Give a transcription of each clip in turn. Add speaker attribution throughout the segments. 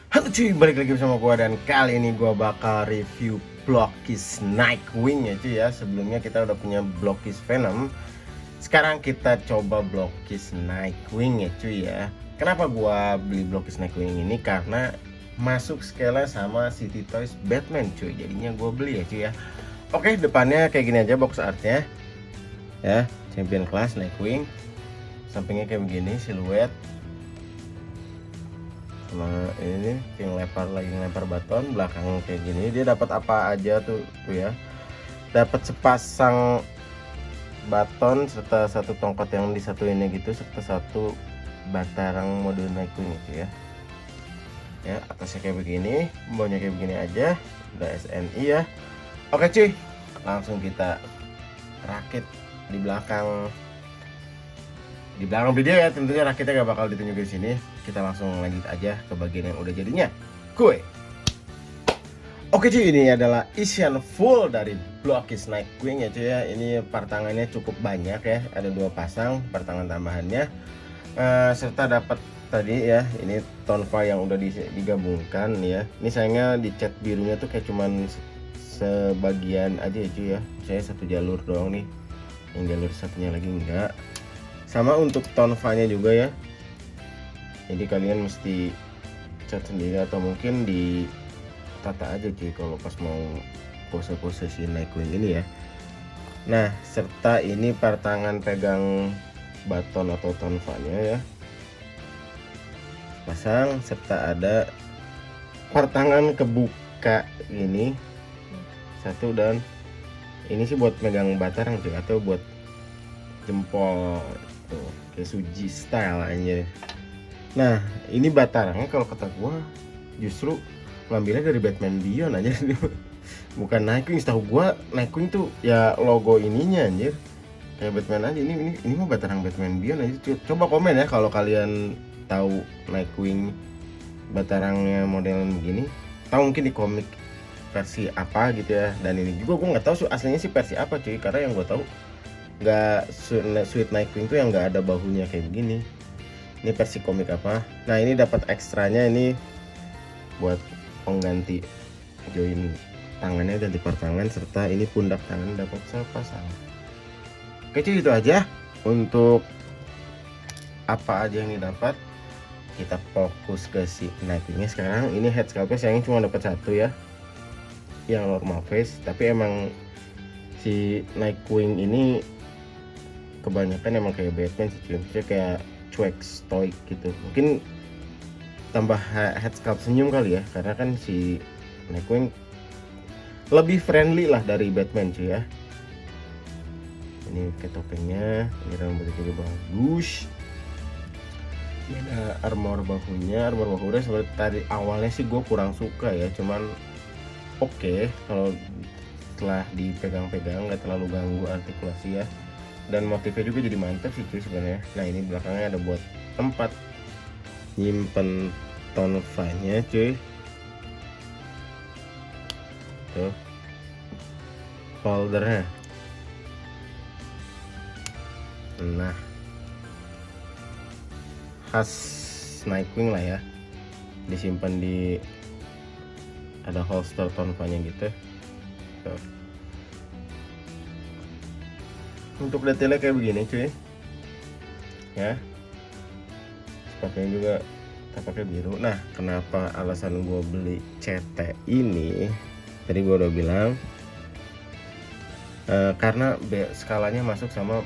Speaker 1: Halo cuy, balik lagi bersama gua dan kali ini gua bakal review Blockis Nightwing ya cuy ya. Sebelumnya kita udah punya Blockis Venom. Sekarang kita coba Blockis Nightwing ya cuy ya. Kenapa gua beli Blockis Nightwing ini? Karena masuk skala sama City Toys Batman cuy. Jadinya gua beli ya cuy ya. Oke, depannya kayak gini aja box artnya. Ya, Champion Class Nightwing. Sampingnya kayak begini siluet. Sama ini yang lempar baton, belakang kayak gini. Dia dapat apa aja tuh ya, dapat sepasang baton serta satu tongkat yang disatuinnya gitu, serta satu batarang mode Nightwing itu ya. Atasnya kayak begini, bawahnya kayak begini aja, udah SNI ya. Oke cuy, langsung kita rakit di belakang video ya. Tentunya rakitnya gak bakal ditunjukin di sini. Kita langsung lanjut aja ke bagian yang udah jadinya. Kuy. Oke cuy, ini adalah isian full dari Blockis Nightwing ya cuy ya. Ini partangannya cukup banyak ya. Ada 2 pasang partangan tambahannya. Serta dapat tadi ya, ini tonfa yang udah digabungkan ya. Ini sayangnya di cat birunya tuh kayak cuman sebagian aja ya cuy ya. Saya satu jalur doang nih. Yang jalur satunya lagi enggak. Sama untuk tonfanya juga ya, jadi kalian mesti cat sendiri atau mungkin ditata aja cuy kalau pas mau pose-pose si Nightwing ini ya. Nah, serta ini partangan pegang baton atau tonfanya ya, pasang, serta ada partangan kebuka ini satu, dan ini sih buat megang batarang cuy atau buat jempol tuh, kayak Suji style aja. Nah, ini batarangnya kalau kata gua justru ngambilnya dari Batman Beyond aja. Bukan Nightwing. Setahu gua Nightwing tuh ya logo ininya anjir, kayak Batman aja. Ini mah batarang Batman Beyond aja. Coba komen ya kalau kalian tahu Nightwing batarangnya modelan begini. Tahu mungkin di komik versi apa gitu ya. Dan ini juga gua nggak tahu aslinya sih versi apa cuy, karena yang gua tahu nggak Sweet Nightwing tuh yang nggak ada bahunya kayak begini. Ini versi komik apa. Nah, ini dapat ekstranya ini buat pengganti join tangannya, ganti pertangan, serta ini pundak tangan dapat sepasang. Oke cuy, itu aja untuk apa aja yang didapat. Kita fokus ke si Nightwingnya sekarang. Ini head sculptnya sayangnya cuma dapat satu ya, yang normal face. Tapi emang si Nightwing ini kebanyakan emang kayak Batman sih cuy, kayak cuek stoik gitu. Mungkin tambah head sculpt senyum kali ya, karena kan si Nightwing lebih friendly lah dari Batman cuy ya. Ini kayak topengnya, ini rambutnya juga bagus. Ini ada armor bahunya seperti tadi awalnya sih gue kurang suka ya, cuman oke, kalau setelah dipegang-pegang nggak terlalu ganggu artikulasi ya. Dan motifnya juga jadi mantap sih cuy sebenarnya. Nah, ini belakangnya ada buat tempat nyimpen tonfanya cuy. Tuh foldernya. Nah, khas Nightwing lah ya, disimpan di ada holster tonfanya gitu. Tuh. Untuk detailnya kayak begini cuy ya, sepatunya juga tapaknya biru. Nah, kenapa alasan gue beli CT ini, tadi gue udah bilang karena skalanya masuk sama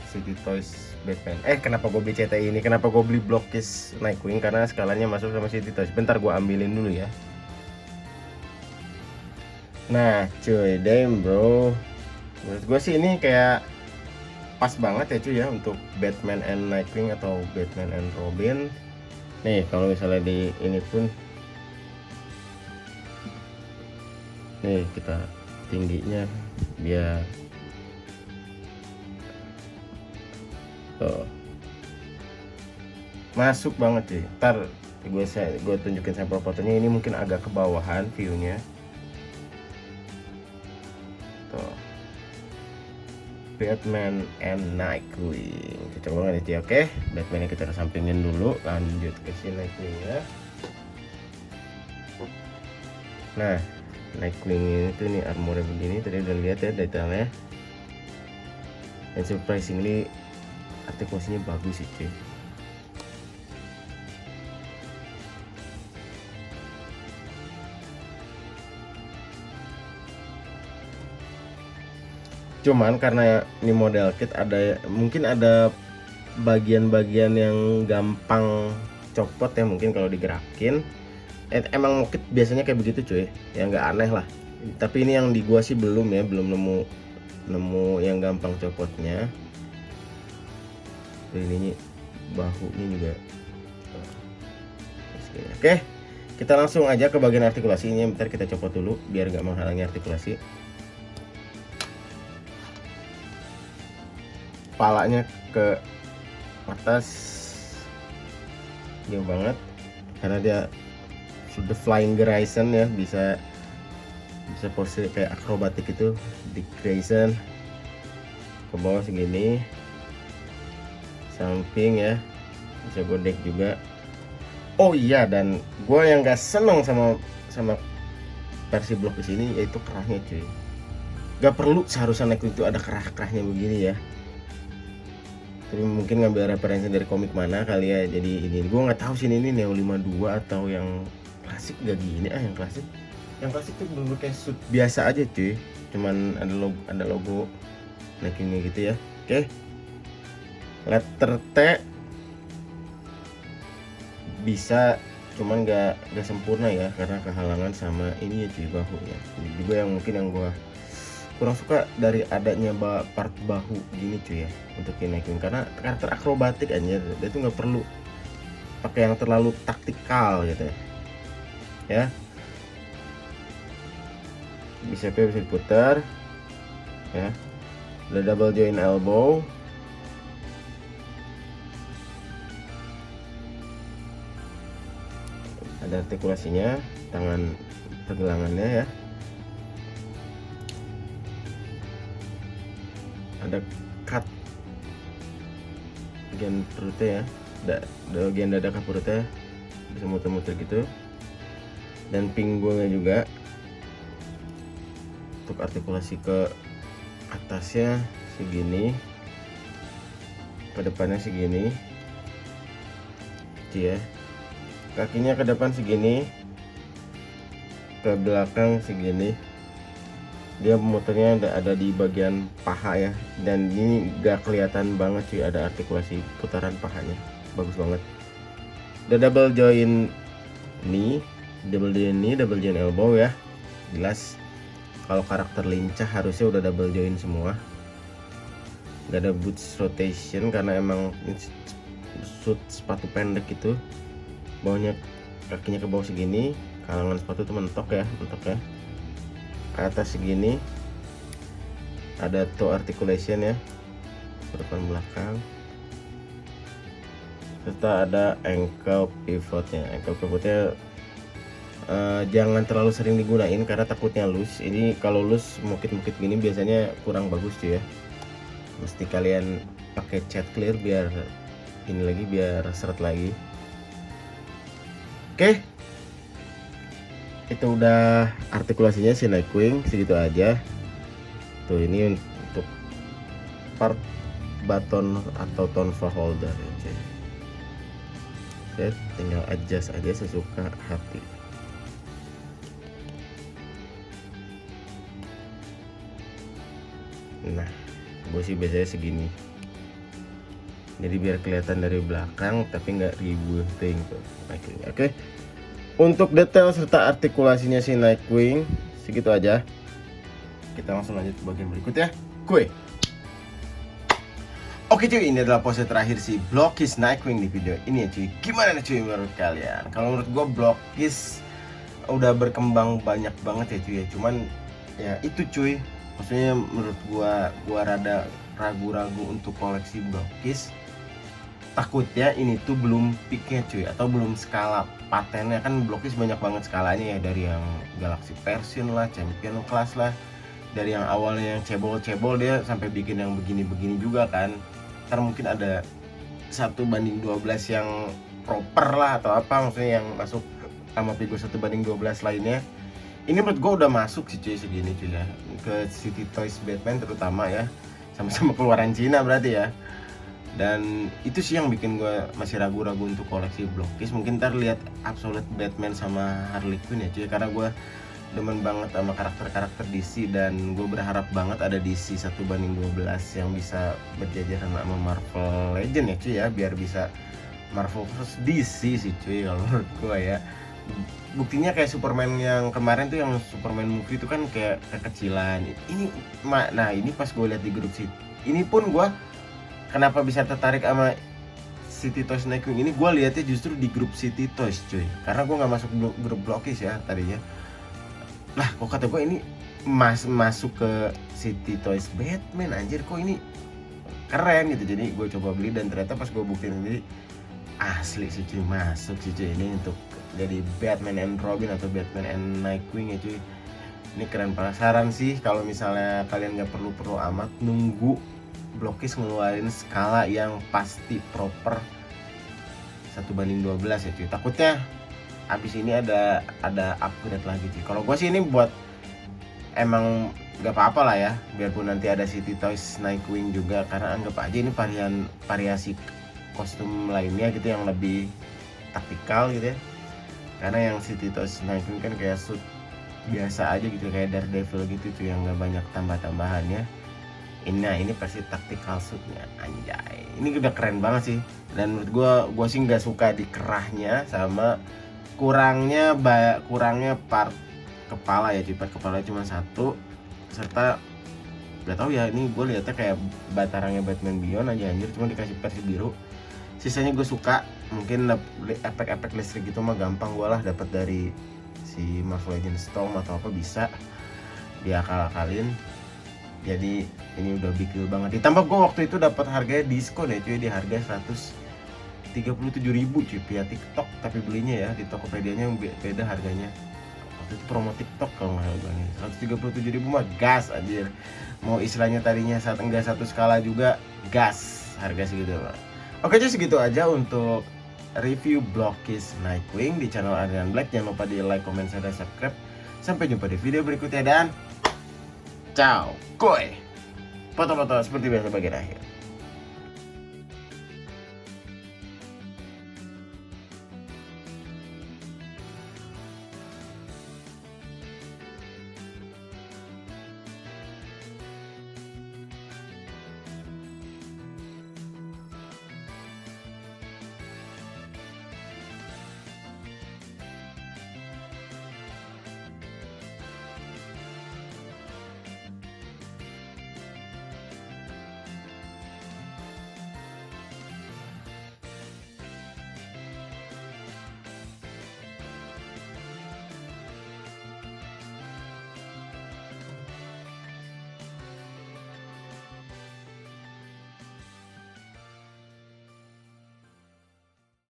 Speaker 1: City Toys Batman. Kenapa gue beli CT ini, kenapa gue beli Blockis Nightwing, karena skalanya masuk sama City Toys. Bentar gue ambilin dulu ya. Nah cuy, damn bro, menurut gue sih ini kayak pas banget ya cuy ya untuk Batman and Nightwing atau Batman and Robin. Nih, kalau misalnya di ini pun nih kita tingginya biar tuh masuk banget cuy. Ntar gue tunjukin sampel fotonya. Ini mungkin agak ke bawahan viewnya tuh, Batman and Nightwing. Cocok banget ya. Oke, Batman kita sampingin dulu, lanjut ke si Nightwing ya. Nah, Nightwing ini tuh nih armornya begini, tadi udah lihat ya detailnya. And surprisingly artikulasinya bagus sih cuy. Cuman karena ini model kit mungkin ada bagian-bagian yang gampang copot ya mungkin kalau digerakin. Emang kit biasanya kayak begitu cuy, ya nggak aneh lah. Tapi ini yang di gua sih belum nemu yang gampang copotnya. Ini bahunya juga. Oke, kita langsung aja ke bagian artikulasi. Ini bentar kita copot dulu biar nggak menghalangi artikulasi. Kepalanya ke atas jauh banget karena dia sudah flying Grayson ya, bisa pose kayak akrobatik itu di Grayson. Ke bawah segini, samping ya bisa godek juga. Oh iya, dan gue yang gak seneng sama versi blok di sini yaitu kerahnya cuy. Gak perlu seharusnya Nightwing itu ada kerahnya begini ya. Tapi mungkin ngambil referensi dari komik mana kali ya. Jadi ini gue nggak tahu sih ini Neo 52 atau yang klasik gak gini. Yang klasik tuh bener kayak suit biasa aja cuy. Cuman ada logo Nightwingnya gitu ya. Oke. Letter T bisa, cuman gak sempurna ya karena kehalangan sama ini ya cuy, bahunya. Ini juga yang mungkin yang gue kurang suka dari adanya part bahu gini cuy ya untuk Nightwing, karena karakter akrobatik aja dia tuh nggak perlu pakai yang terlalu taktikal gitu ya. Bisa diputar ya, ada double join elbow, ada artikulasinya, tangan pergelangannya ya, ada cut bagian perutnya ya, bagian dada ke perutnya bisa muter-muter gitu, dan pinggulnya juga untuk artikulasi ke atasnya segini, ke depannya segini ya, kakinya ke depan segini, ke belakang segini. Dia muternya ada di bagian paha ya, dan ini gak kelihatan banget sih ada artikulasi putaran pahanya, bagus banget. Ada double join knee, double join elbow ya, jelas kalau karakter lincah harusnya udah double join semua. Gak ada boots rotation karena emang suit sepatu pendek itu, bawahnya kakinya ke bawah segini, kalangan sepatu tuh mentok ya, ke atas segini. Ada toe articulation ya, depan belakang, serta ada ankle pivotnya. Jangan terlalu sering digunain karena takutnya loose. Ini kalau loose mukit-mukit gini biasanya kurang bagus tuh ya, mesti kalian pakai cat clear biar seret lagi. Oke, itu udah artikulasinya si Nightwing, segitu aja tuh. Ini untuk part baton atau tonfa holder ya. Saya tinggal adjust aja sesuka hati. Nah, gue sih biasanya segini, jadi biar kelihatan dari belakang tapi nggak ributing tuh Nightwing. Oke. Untuk detail serta artikulasinya si Nightwing segitu aja. Kita langsung lanjut ke bagian berikutnya. Oke cuy, ini adalah pose terakhir si Blockies Nightwing di video ini ya cuy. Gimana nih cuy menurut kalian? Kalau menurut gue Blockies udah berkembang banyak banget ya cuy ya. Cuman ya itu cuy, maksudnya menurut gua rada ragu-ragu untuk koleksi Blockies. Takutnya ini tuh belum peaknya cuy, atau belum skala patennya. Kan Blockies banyak banget skalanya ya, dari yang Galaxy Version lah, Champion Class lah, dari yang awalnya yang cebol-cebol dia sampai bikin yang begini-begini juga kan. Ntar mungkin ada 1:12 yang proper lah atau apa, maksudnya yang masuk sama Vigo 1:12 lainnya. Ini menurut gue udah masuk sih cuy segini cuy ya, ke City Toys Batman terutama ya, sama-sama keluaran Cina berarti ya. Dan itu sih yang bikin gue masih ragu-ragu untuk koleksi Blockis. Mungkin ntar lihat Absolute Batman sama Harley Quinn ya cuy, karena gue demen banget sama karakter-karakter DC dan gue berharap banget ada DC 1:12 yang bisa berjajaran sama Marvel Legend ya cuy ya, biar bisa Marvel vs DC sih cuy kalau menurut gue ya. Buktinya kayak Superman yang kemarin tuh, yang Superman movie itu kan kayak kekecilan. Nah ini pas gue lihat di grup sih, ini pun gue kenapa bisa tertarik sama City Toys Nightwing ini, gue lihatnya justru di grup City Toys cuy, karena gue nggak masuk grup Blockis ya tadinya. Lah kok kata gue ini masuk ke City Toys Batman, anjir kok ini keren gitu. Jadi gue coba beli dan ternyata pas gue buktiin sendiri asli sih cuy, masuk sih cuy ini untuk jadi Batman and Robin atau Batman and Nightwing ya cuy. Ini keren banget. Saran sih kalau misalnya kalian nggak perlu amat nunggu Blockis ngeluarin skala yang pasti proper 1:12 ya cuy. Takutnya abis ini ada upgrade lagi cuy. Kalau gue sih ini buat emang nggak apa-apa lah ya, biarpun nanti ada City Toys Nightwing juga, karena anggap aja ini variasi kostum lainnya gitu yang lebih taktikal gitu ya. Karena yang City Toys Nightwing kan kayak suit biasa aja gitu, kayak Daredevil gitu tuh yang nggak banyak tambah-tambahannya. Ini pasti tactical suitnya, anjay. Ini udah keren banget sih. Dan menurut gue sih nggak suka di kerahnya sama kurangnya part kepala ya, part kepala cuma satu, serta nggak tahu ya, ini gue lihatnya kayak batarangnya Batman Beyond aja anjir, cuma dikasih versi biru. Sisanya gue suka, mungkin efek-efek listrik gitu mah gampang gue lah dapat dari si Marvel Legends Storm atau apa, bisa diakal-akalin. Jadi ini udah big deal banget. Ditambah gue waktu itu dapat harganya diskon ya cuy, di harga 137.000 cuy via TikTok, tapi belinya ya di Tokopedia-nya yang beda harganya. Waktu itu promo TikTok kalau nggak salah nih. 137.000 mah gas anjir. Mau istilahnya tadinya enggak satu skala juga gas harga segitu Pak. Oke cuy, segitu aja untuk review Blockis Nightwing di channel Adrian Black. Jangan lupa di like, comment, share, dan subscribe. Sampai jumpa di video berikutnya dan ciao, koy. Foto-foto seperti biasa bagian akhir.